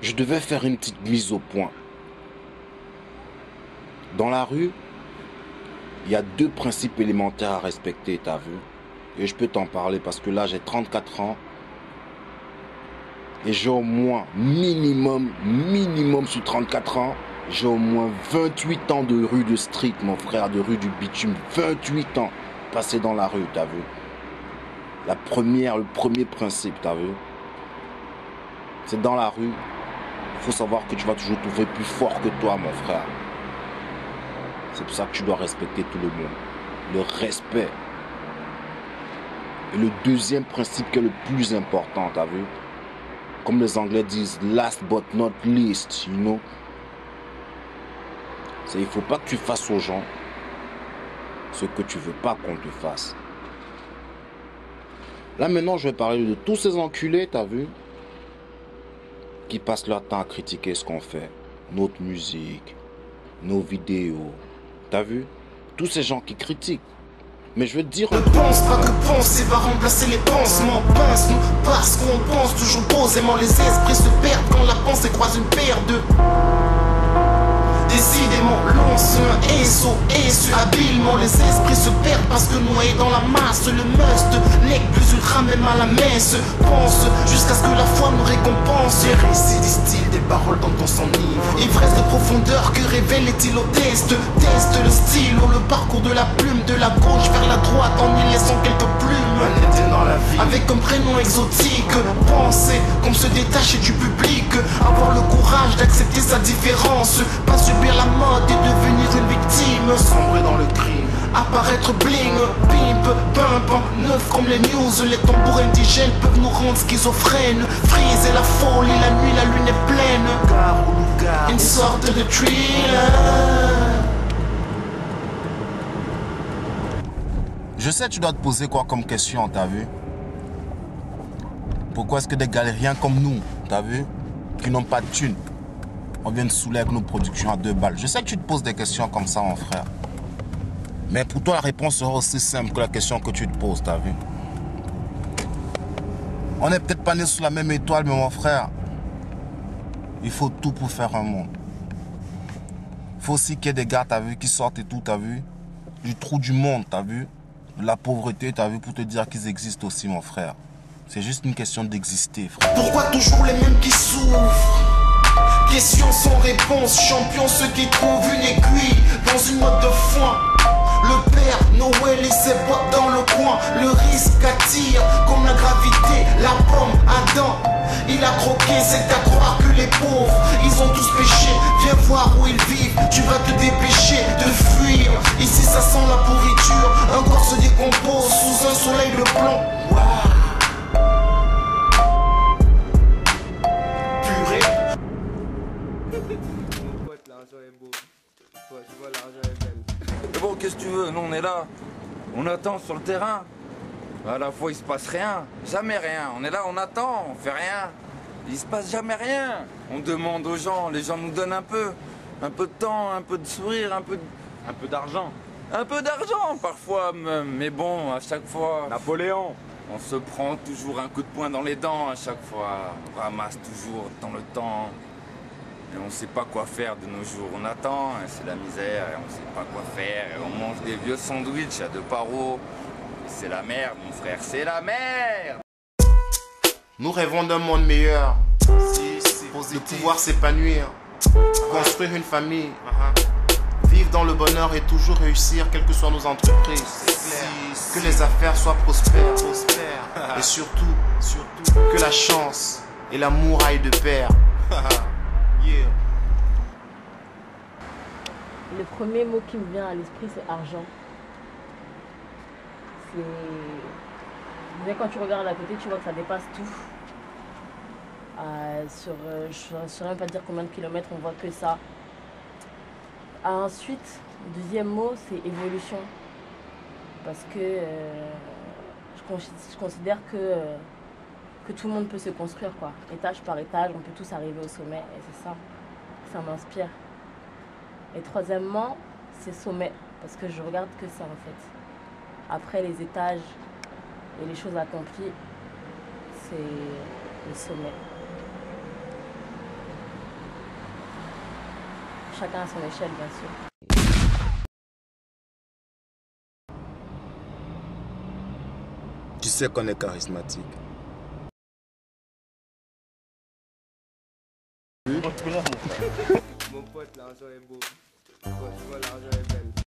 je devais faire une petite mise au point. Dans la rue, il y a 2 principes élémentaires à respecter, t'as vu? Et je peux t'en parler parce que là, j'ai 34 ans. Et j'ai au moins, minimum sur 34 ans, j'ai au moins 28 ans de rue de street, mon frère, de rue du bitume. 28 ans passé dans la rue, t'as vu? Le premier principe, t'as vu? C'est dans la rue, il faut savoir que tu vas toujours trouver plus fort que toi, mon frère. C'est pour ça que tu dois respecter tout le monde. Le respect. Et le deuxième principe qui est le plus important, t'as vu? Comme les Anglais disent, last but not least, you know? C'est il faut pas que tu fasses aux gens ce que tu veux pas qu'on te fasse. Là maintenant, je vais parler de tous ces enculés, t'as vu? Qui passent leur temps à critiquer ce qu'on fait. Notre musique, nos vidéos. T'as vu? Tous ces gens qui critiquent. Mais je veux te dire... Ne pense pas que penser va remplacer les pansements. Pince-nous parce qu'on pense toujours posément. Les esprits se perdent quand la pensée croise une paire de... Décidément, lance un SO, SU habilement. Les esprits se perdent parce que noyés dans la masse. Le must n'est que plus ultra même à la messe. Pense jusqu'à ce que la foi nous récompense. Les récits distillent des paroles dont on s'enivre. Ivresse de profondeur que révèle-t-il au test? Teste le style ou le parcours de la plume. De la gauche vers la droite en y laissant quelques plumes. Un été dans la vie avec un prénom exotique. Penser comme se détacher du public. Avoir le courage d'accepter sa différence. Pas subir la mode et devenir une victime. Sombrer dans le crime, apparaître bling, pimp, pimp, neuf comme les news. Les tambours indigènes peuvent nous rendre schizophrènes. Freeze et la folie, la nuit, la lune est pleine. Une sorte de thriller. Je sais tu dois te poser quoi comme question, t'as vu? Pourquoi est-ce que des galériens comme nous, t'as vu? Qui n'ont pas de thunes, on vient de saouler avec nos productions à 2 balles. Je sais que tu te poses des questions comme ça, mon frère. Mais pour toi, la réponse sera aussi simple que la question que tu te poses, t'as vu? On n'est peut-être pas nés sous la même étoile, mais mon frère, il faut tout pour faire un monde. Il faut aussi qu'il y ait des gars, t'as vu, qui sortent et tout, t'as vu? Du trou du monde, t'as vu? De la pauvreté, t'as vu, pour te dire qu'ils existent aussi, mon frère. C'est juste une question d'exister, frère. Pourquoi toujours les mêmes qui souffrent? Questions sans réponse, champions ceux qui trouvent une aiguille dans une mode de foin. Le père Noël et ses bottes dans le coin. Le risque attire comme la gravité. La pomme, Adam, il a croqué. C'est à croire que les pauvres, ils ont tous péché. Viens voir où ils vivent, tu vas te dépêcher de fuir. Ici ça sent la pourriture. Un corps se décompose sous un soleil de plomb. Mais bon, qu'est-ce que tu veux? Nous, on est là. On attend sur le terrain. À la fois, il se passe rien. Jamais rien. On est là, on attend, on fait rien. Il se passe jamais rien. On demande aux gens, les gens nous donnent un peu. Un peu de temps, un peu de sourire, un peu d'argent. Un peu d'argent, parfois, mais bon, à chaque fois... Napoléon. On se prend toujours un coup de poing dans les dents à chaque fois. On ramasse toujours dans le temps. Et on sait pas quoi faire de nos jours. On attend, c'est la misère, et on sait pas quoi faire. Et on mange des vieux sandwichs à 2 paros. Et c'est la merde, mon frère, c'est la merde! Nous rêvons d'un monde meilleur, de pouvoir s'épanouir, construire une famille, vivre dans le bonheur et toujours réussir, quelles que soient nos entreprises. Que les affaires soient prospères, et surtout, que la chance et l'amour aillent de pair. Le premier mot qui me vient à l'esprit, c'est argent. Mais quand tu regardes à côté, tu vois que ça dépasse tout. Je ne saurais même pas dire combien de kilomètres, on voit que ça. Ensuite, le deuxième mot, c'est évolution. Parce que je considère que tout le monde peut se construire, quoi. Étage par étage, on peut tous arriver au sommet. Et c'est ça, ça m'inspire. Et troisièmement, c'est sommet. Parce que je regarde que ça, en fait. Après les étages et les choses accomplies, c'est le sommet. chacun à son échelle, bien sûr. Tu sais qu'on est charismatique. Mon pote, l'argent est beau. Franchement, l'argent est belle.